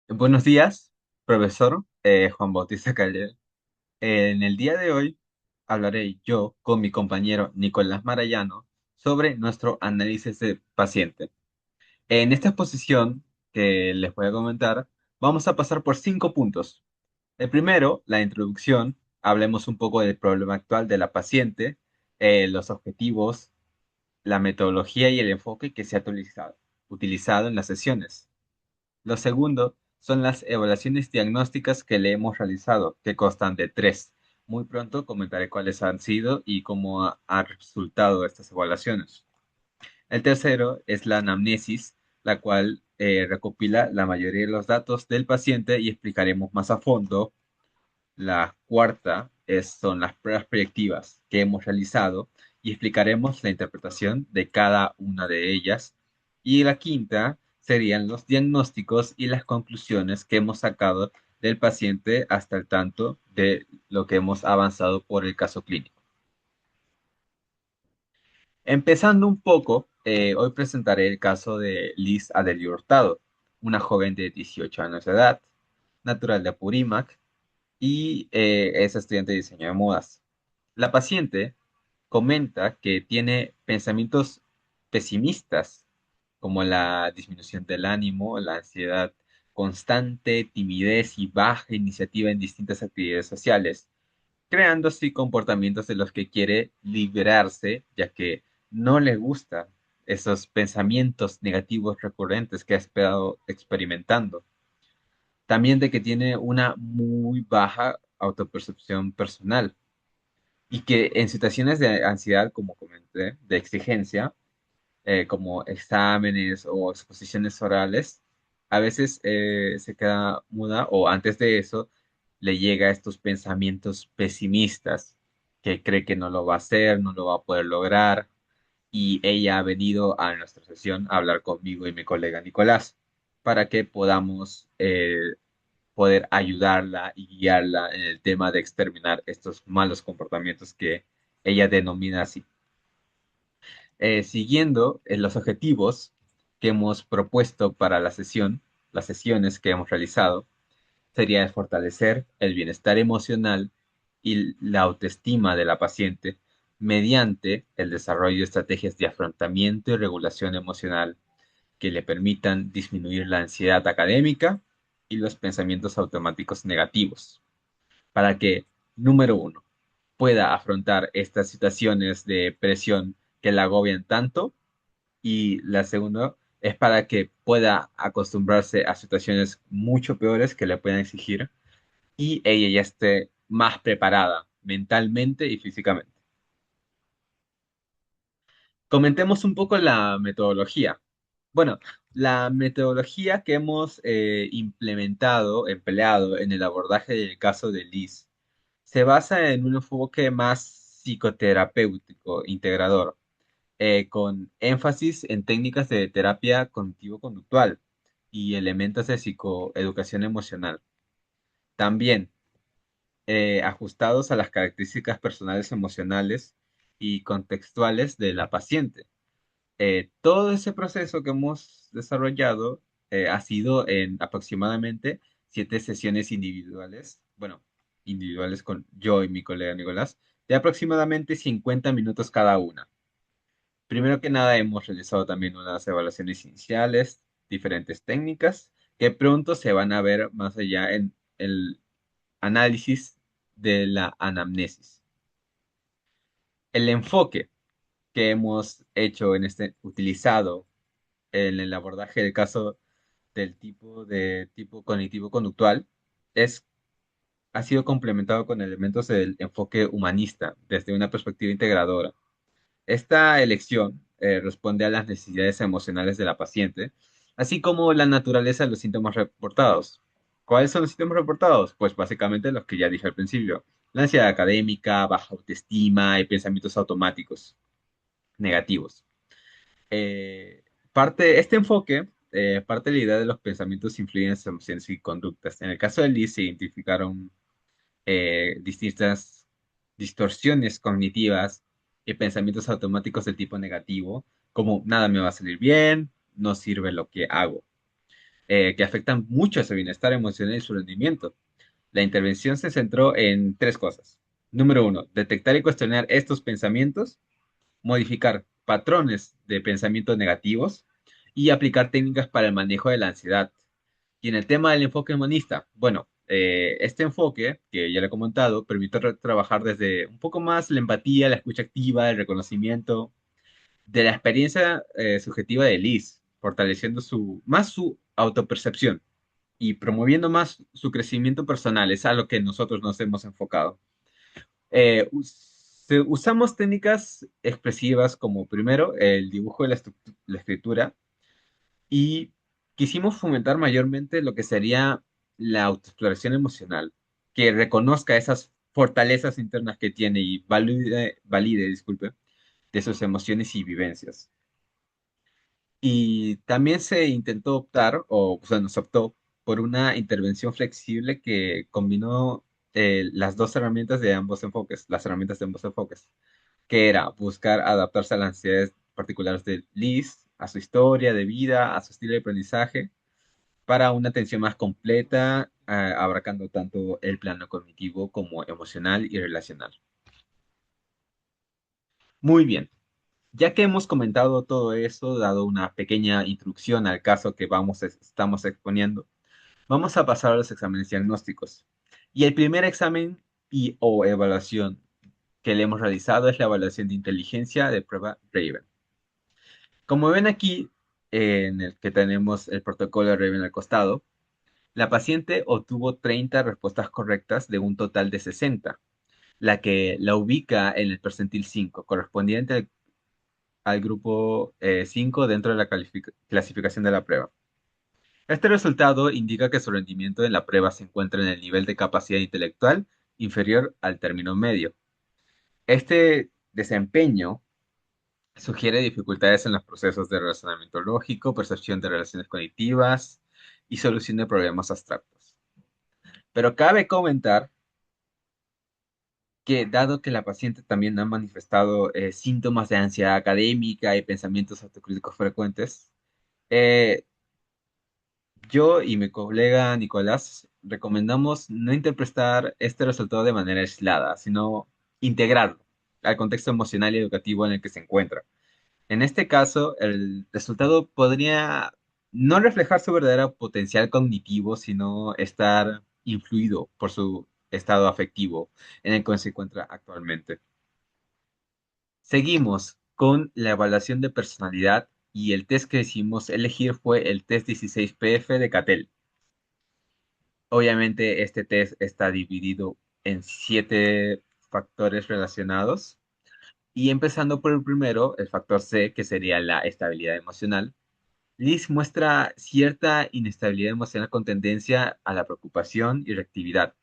Buenos días, profesor Juan Bautista Calle. En el día de hoy hablaré yo con mi compañero Nicolás Marayano sobre nuestro análisis de paciente. En esta exposición que les voy a comentar, vamos a pasar por 5 puntos. El primero, la introducción. Hablemos un poco del problema actual de la paciente, los objetivos, la metodología y el enfoque que se ha utilizado en las sesiones. Lo segundo son las evaluaciones diagnósticas que le hemos realizado, que constan de tres. Muy pronto comentaré cuáles han sido y cómo ha resultado estas evaluaciones. El tercero es la anamnesis, la cual recopila la mayoría de los datos del paciente y explicaremos más a fondo. La cuarta son las pruebas proyectivas que hemos realizado y explicaremos la interpretación de cada una de ellas. Y la quinta serían los diagnósticos y las conclusiones que hemos sacado del paciente hasta el tanto de lo que hemos avanzado por el caso clínico. Empezando un poco, hoy presentaré el caso de Liz Adelie Hurtado, una joven de 18 años de edad, natural de Apurímac, y es estudiante de diseño de modas. La paciente comenta que tiene pensamientos pesimistas, como la disminución del ánimo, la ansiedad constante, timidez y baja iniciativa en distintas actividades sociales, creando así comportamientos de los que quiere liberarse, ya que no le gusta esos pensamientos negativos recurrentes que ha estado experimentando. También de que tiene una muy baja autopercepción personal y que en situaciones de ansiedad, como comenté, de exigencia, como exámenes o exposiciones orales, a veces se queda muda o antes de eso le llega estos pensamientos pesimistas que cree que no lo va a hacer, no lo va a poder lograr, y ella ha venido a nuestra sesión a hablar conmigo y mi colega Nicolás para que podamos poder ayudarla y guiarla en el tema de exterminar estos malos comportamientos que ella denomina así. Siguiendo los objetivos que hemos propuesto para la sesión, las sesiones que hemos realizado, sería el fortalecer el bienestar emocional y la autoestima de la paciente mediante el desarrollo de estrategias de afrontamiento y regulación emocional que le permitan disminuir la ansiedad académica y los pensamientos automáticos negativos, para que, número uno, pueda afrontar estas situaciones de presión que la agobian tanto, y la segunda es para que pueda acostumbrarse a situaciones mucho peores que le puedan exigir y ella ya esté más preparada mentalmente y físicamente. Comentemos un poco la metodología. Bueno, la metodología que hemos implementado, empleado en el abordaje del caso de Liz, se basa en un enfoque más psicoterapéutico, integrador, con énfasis en técnicas de terapia cognitivo-conductual y elementos de psicoeducación emocional. También ajustados a las características personales, emocionales y contextuales de la paciente. Todo ese proceso que hemos desarrollado ha sido en aproximadamente 7 sesiones individuales, bueno, individuales con yo y mi colega Nicolás, de aproximadamente 50 minutos cada una. Primero que nada, hemos realizado también unas evaluaciones iniciales, diferentes técnicas, que pronto se van a ver más allá en el análisis de la anamnesis. El enfoque que hemos hecho utilizado en el abordaje del caso del tipo cognitivo-conductual es, ha sido complementado con elementos del enfoque humanista desde una perspectiva integradora. Esta elección responde a las necesidades emocionales de la paciente, así como la naturaleza de los síntomas reportados. ¿Cuáles son los síntomas reportados? Pues básicamente los que ya dije al principio. La ansiedad académica, baja autoestima y pensamientos automáticos negativos. Eh, este enfoque parte de la idea de los pensamientos influyen en las emociones y conductas. En el caso de Lee se identificaron distintas distorsiones cognitivas y pensamientos automáticos de tipo negativo, como nada me va a salir bien, no sirve lo que hago. que afectan mucho a su bienestar emocional y su rendimiento. La intervención se centró en tres cosas. Número uno, detectar y cuestionar estos pensamientos, modificar patrones de pensamientos negativos y aplicar técnicas para el manejo de la ansiedad. Y en el tema del enfoque humanista, bueno, este enfoque, que ya le he comentado, permite trabajar desde un poco más la empatía, la escucha activa, el reconocimiento de la experiencia subjetiva de Liz, fortaleciendo más su autopercepción y promoviendo más su crecimiento personal. Es a lo que nosotros nos hemos enfocado. Usamos técnicas expresivas como primero el dibujo y la escritura, y quisimos fomentar mayormente lo que sería la autoexploración emocional, que reconozca esas fortalezas internas que tiene y valide, disculpe, de sus emociones y vivencias. Y también se intentó optar, o sea, nos optó por una intervención flexible que combinó las dos herramientas de ambos enfoques, las herramientas de ambos enfoques, que era buscar adaptarse a las necesidades particulares de Liz, a su historia de vida, a su estilo de aprendizaje, para una atención más completa, abarcando tanto el plano cognitivo como emocional y relacional. Muy bien. Ya que hemos comentado todo eso, dado una pequeña introducción al caso que estamos exponiendo, vamos a pasar a los exámenes diagnósticos. Y el primer examen y o evaluación que le hemos realizado es la evaluación de inteligencia de prueba Raven. Como ven aquí, en el que tenemos el protocolo de Raven al costado, la paciente obtuvo 30 respuestas correctas de un total de 60, la que la ubica en el percentil 5, correspondiente al grupo 5 dentro de la clasificación de la prueba. Este resultado indica que su rendimiento en la prueba se encuentra en el nivel de capacidad intelectual inferior al término medio. Este desempeño sugiere dificultades en los procesos de razonamiento lógico, percepción de relaciones cognitivas y solución de problemas abstractos. Pero cabe comentar que dado que la paciente también ha manifestado síntomas de ansiedad académica y pensamientos autocríticos frecuentes, eh, yo y mi colega Nicolás recomendamos no interpretar este resultado de manera aislada, sino integrarlo al contexto emocional y educativo en el que se encuentra. En este caso, el resultado podría no reflejar su verdadero potencial cognitivo, sino estar influido por su estado afectivo en el que se encuentra actualmente. Seguimos con la evaluación de personalidad y el test que decidimos elegir fue el test 16PF de Cattell. Obviamente este test está dividido en 7 factores relacionados y empezando por el primero, el factor C, que sería la estabilidad emocional. Liz muestra cierta inestabilidad emocional con tendencia a la preocupación y reactividad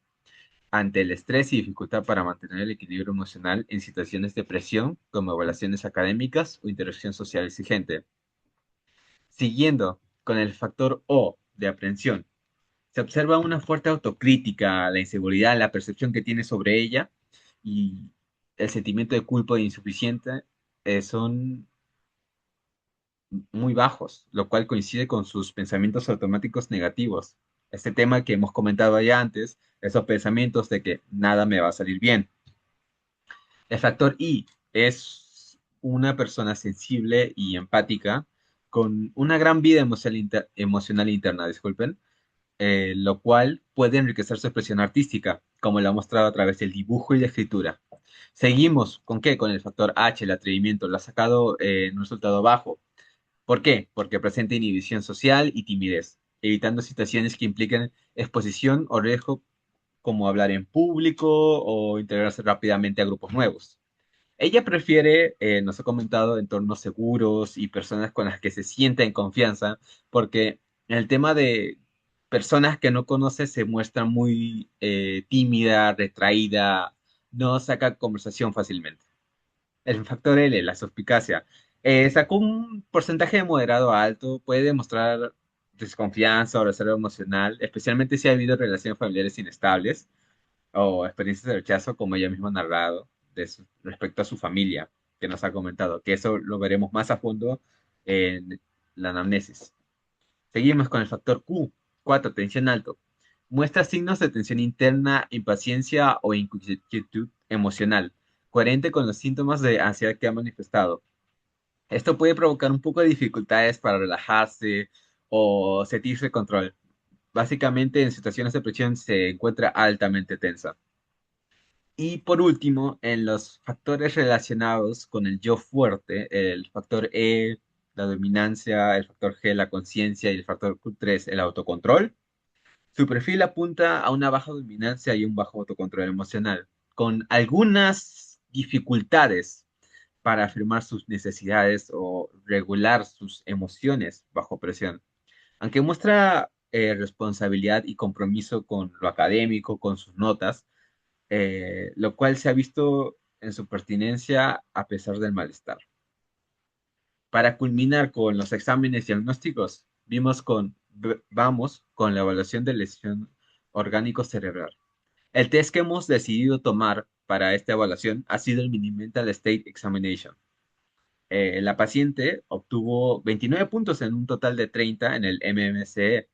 ante el estrés y dificultad para mantener el equilibrio emocional en situaciones de presión, como evaluaciones académicas o interacción social exigente. Siguiendo con el factor O de aprensión, se observa una fuerte autocrítica, la inseguridad, la percepción que tiene sobre ella y el sentimiento de culpa e insuficiente son muy bajos, lo cual coincide con sus pensamientos automáticos negativos. Este tema que hemos comentado ya antes, esos pensamientos de que nada me va a salir bien. El factor I es una persona sensible y empática con una gran vida emocional interna, disculpen, lo cual puede enriquecer su expresión artística, como lo ha mostrado a través del dibujo y la escritura. Seguimos, ¿con qué? Con el factor H, el atrevimiento, lo ha sacado en un resultado bajo. ¿Por qué? Porque presenta inhibición social y timidez, evitando situaciones que impliquen exposición o riesgo como hablar en público o integrarse rápidamente a grupos nuevos. Ella prefiere, nos ha comentado, entornos seguros y personas con las que se sienta en confianza, porque en el tema de personas que no conoce se muestra muy tímida, retraída, no saca conversación fácilmente. El factor L, la suspicacia. Sacó un porcentaje moderado a alto, puede demostrar desconfianza o reserva emocional, especialmente si ha habido relaciones familiares inestables o experiencias de rechazo, como ella misma ha narrado, respecto a su familia, que nos ha comentado, que eso lo veremos más a fondo en la anamnesis. Seguimos con el factor Q. 4. Tensión alto. Muestra signos de tensión interna, impaciencia o inquietud emocional, coherente con los síntomas de ansiedad que ha manifestado. Esto puede provocar un poco de dificultades para relajarse o sentirse control. Básicamente, en situaciones de presión se encuentra altamente tensa. Y por último, en los factores relacionados con el yo fuerte, el factor E, la dominancia, el factor G, la conciencia y el factor Q3, el autocontrol, su perfil apunta a una baja dominancia y un bajo autocontrol emocional, con algunas dificultades para afirmar sus necesidades o regular sus emociones bajo presión. Aunque muestra responsabilidad y compromiso con lo académico, con sus notas, lo cual se ha visto en su pertinencia a pesar del malestar. Para culminar con los exámenes diagnósticos, vamos con la evaluación de lesión orgánico cerebral. El test que hemos decidido tomar para esta evaluación ha sido el Mini Mental State Examination. La paciente obtuvo 29 puntos en un total de 30 en el MMSE,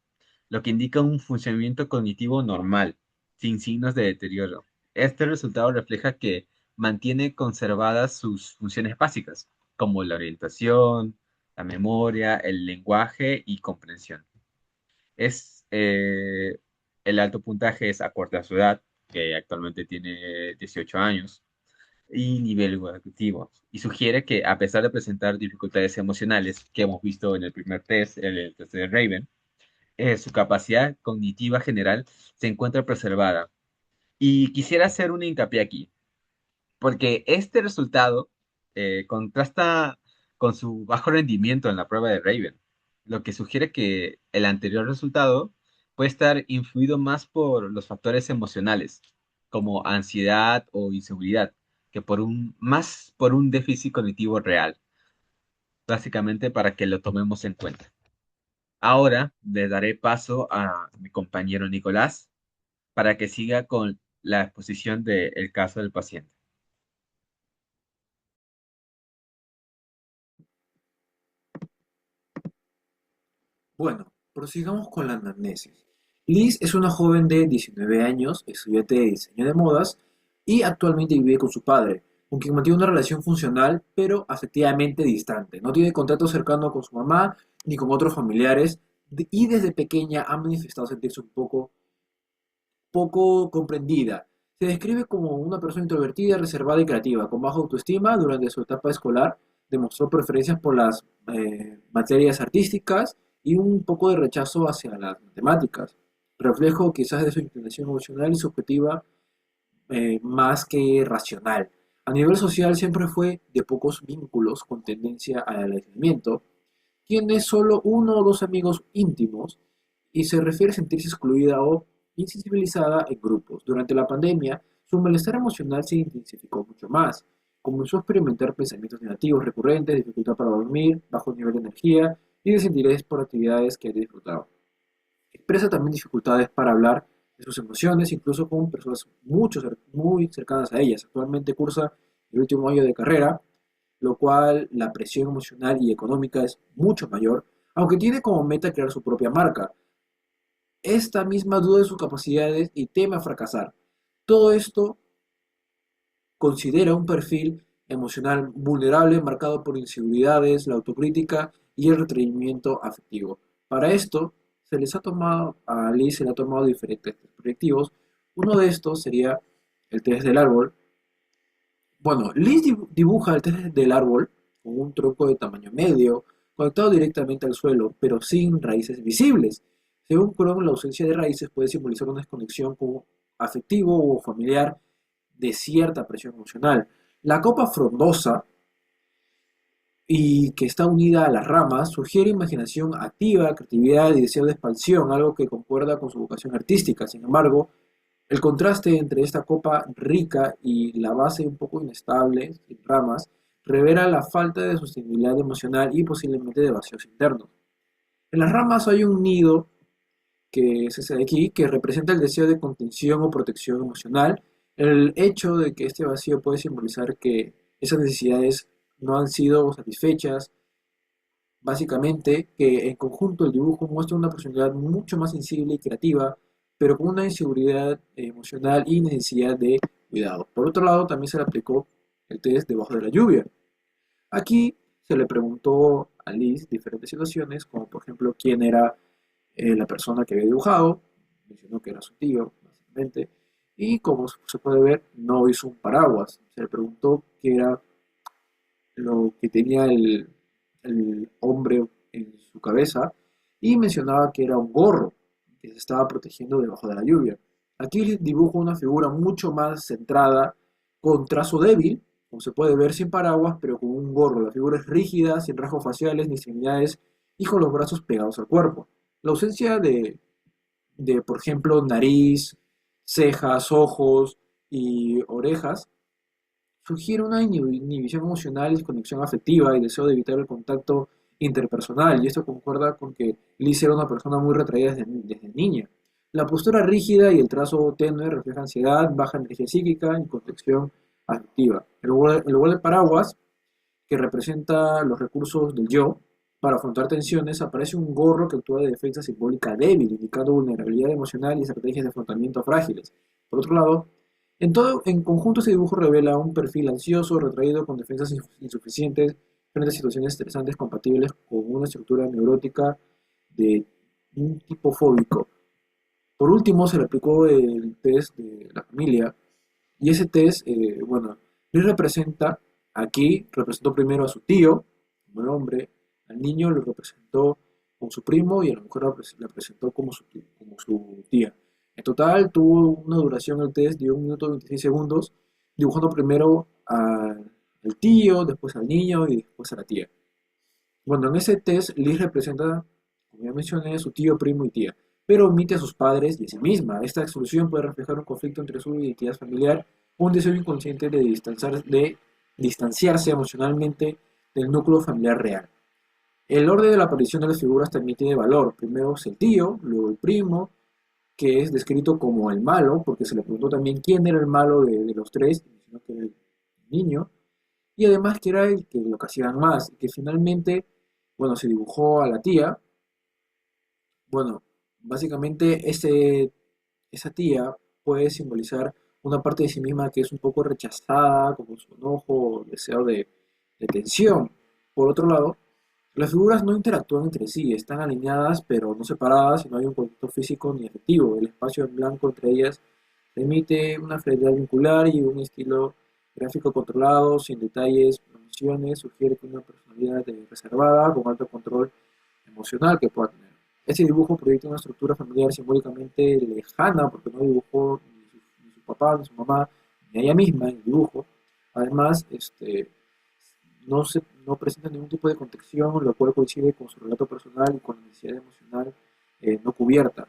lo que indica un funcionamiento cognitivo normal, sin signos de deterioro. Este resultado refleja que mantiene conservadas sus funciones básicas, como la orientación, la memoria, el lenguaje y comprensión. Es, el alto puntaje es acorde a su edad, que actualmente tiene 18 años, y nivel educativo. Y sugiere que a pesar de presentar dificultades emocionales que hemos visto en el primer test, el test de Raven, su capacidad cognitiva general se encuentra preservada. Y quisiera hacer una hincapié aquí, porque este resultado contrasta con su bajo rendimiento en la prueba de Raven, lo que sugiere que el anterior resultado puede estar influido más por los factores emocionales, como ansiedad o inseguridad, que más por un déficit cognitivo real, básicamente para que lo tomemos en cuenta. Ahora le daré paso a mi compañero Nicolás para que siga con la exposición del caso del paciente. Bueno, prosigamos con la anamnesis. Liz es una joven de 19 años, estudiante de diseño de modas y actualmente vive con su padre, con quien mantiene una relación funcional pero afectivamente distante. No tiene contacto cercano con su mamá ni con otros familiares y desde pequeña ha manifestado sentirse un poco comprendida. Se describe como una persona introvertida, reservada y creativa, con baja autoestima durante su etapa escolar. Demostró preferencias por las materias artísticas y un poco de rechazo hacia las matemáticas. Reflejo quizás de su inclinación emocional y subjetiva más que racional. A nivel social siempre fue de pocos vínculos con tendencia al aislamiento. Tiene solo uno o dos amigos íntimos y se refiere a sentirse excluida o insensibilizada en grupos. Durante la pandemia, su malestar emocional se intensificó mucho más. Comenzó a experimentar pensamientos negativos recurrentes, dificultad para dormir, bajo nivel de energía y desinterés por actividades que disfrutaba. Expresa también dificultades para hablar de sus emociones, incluso con personas muy cercanas a ellas. Actualmente cursa el último año de carrera, lo cual la presión emocional y económica es mucho mayor, aunque tiene como meta crear su propia marca. Esta misma duda de sus capacidades y teme a fracasar. Todo esto considera un perfil emocional vulnerable marcado por inseguridades, la autocrítica y el retraimiento afectivo. Para esto, a Liz se le ha tomado diferentes proyectivos. Uno de estos sería el test del árbol. Bueno, Liz dibuja el test del árbol con un tronco de tamaño medio, conectado directamente al suelo, pero sin raíces visibles. Según Cron, la ausencia de raíces puede simbolizar una desconexión como afectivo o familiar de cierta presión emocional. La copa frondosa y que está unida a las ramas sugiere imaginación activa, creatividad y deseo de expansión, algo que concuerda con su vocación artística. Sin embargo, el contraste entre esta copa rica y la base un poco inestable, sin ramas, revela la falta de sostenibilidad emocional y posiblemente de vacíos internos. En las ramas hay un nido, que es ese de aquí, que representa el deseo de contención o protección emocional. El hecho de que este vacío puede simbolizar que esas necesidades no han sido satisfechas, Básicamente, que en conjunto el dibujo muestra una personalidad mucho más sensible y creativa, pero con una inseguridad emocional y necesidad de cuidado. Por otro lado, también se le aplicó el test debajo de la lluvia. Aquí se le preguntó a Liz diferentes situaciones, como por ejemplo quién era la persona que había dibujado, mencionó que era su tío, básicamente, y como se puede ver, no hizo un paraguas. Se le preguntó qué era lo que tenía el hombre en su cabeza y mencionaba que era un gorro que se estaba protegiendo debajo de la lluvia. Aquí dibujo una figura mucho más centrada, con trazo débil, como se puede ver sin paraguas, pero con un gorro. La figura es rígida, sin rasgos faciales ni extremidades y con los brazos pegados al cuerpo. La ausencia por ejemplo, nariz, cejas, ojos y orejas sugiere una inhibición emocional, desconexión afectiva y deseo de evitar el contacto interpersonal, y esto concuerda con que Liz era una persona muy retraída desde niña. La postura rígida y el trazo tenue refleja ansiedad, baja energía psíquica y conexión afectiva. El lugar del paraguas, que representa los recursos del yo, para afrontar tensiones, aparece un gorro que actúa de defensa simbólica débil, indicando vulnerabilidad emocional y estrategias de afrontamiento frágiles. Por otro lado, en conjunto ese dibujo revela un perfil ansioso, retraído, con defensas insuficientes frente a situaciones estresantes compatibles con una estructura neurótica de un tipo fóbico. Por último, se le aplicó el test de la familia, y ese test, bueno, Luis representó primero a su tío, como el hombre, al niño lo representó como su primo y a la mujer la presentó como su tía. En total tuvo una duración el test de 1 minuto 26 segundos, dibujando primero al tío, después al niño y después a la tía. Bueno, en ese test Liz representa, como ya mencioné, a su tío, primo y tía, pero omite a sus padres y a sí misma. Esta exclusión puede reflejar un conflicto entre su identidad familiar, un deseo inconsciente de distanciarse emocionalmente del núcleo familiar real. El orden de la aparición de las figuras también tiene valor. Primero es el tío, luego el primo, que es descrito como el malo, porque se le preguntó también quién era el malo de los tres, y mencionó que era el niño, y además que era el que lo castigan más, y que finalmente, bueno, se dibujó a la tía. Bueno, básicamente esa tía puede simbolizar una parte de sí misma que es un poco rechazada, como su enojo, deseo de tensión. Por otro lado, las figuras no interactúan entre sí, están alineadas pero no separadas y no hay un contacto físico ni efectivo. El espacio en blanco entre ellas permite una fluidez vincular y un estilo gráfico controlado, sin detalles, promociones, sugiere que una personalidad reservada, con alto control emocional que pueda tener. Este dibujo proyecta una estructura familiar simbólicamente lejana, porque no dibujó ni su papá, ni su mamá, ni ella misma en el dibujo. Además, no presenta ningún tipo de contención, lo cual coincide con su relato personal y con la necesidad emocional no cubierta.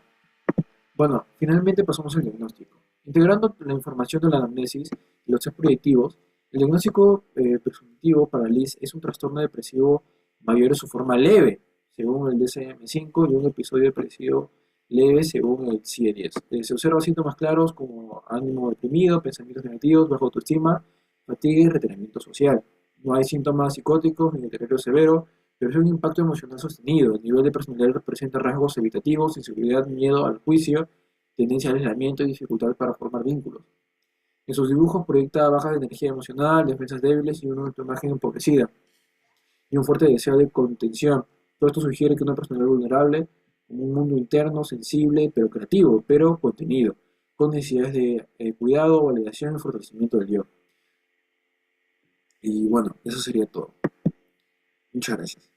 Bueno, finalmente pasamos al diagnóstico. Integrando la información de la anamnesis y los test proyectivos, el diagnóstico presuntivo para Liz es un trastorno depresivo mayor en su forma leve, según el DSM-5, y un episodio depresivo leve según el CIE-10. Se observan síntomas claros como ánimo deprimido, pensamientos negativos, baja autoestima, fatiga y retenimiento social. No hay síntomas psicóticos ni deterioro severo, pero es un impacto emocional sostenido. El nivel de personalidad representa rasgos evitativos, inseguridad, miedo al juicio, tendencia al aislamiento y dificultad para formar vínculos. En sus dibujos proyecta baja energía emocional, defensas débiles y una autoimagen empobrecida, y un fuerte deseo de contención. Todo esto sugiere que una personalidad vulnerable, con un mundo interno, sensible, pero creativo, pero contenido, con necesidades de cuidado, validación y fortalecimiento del yo. Y bueno, eso sería todo. Muchas gracias.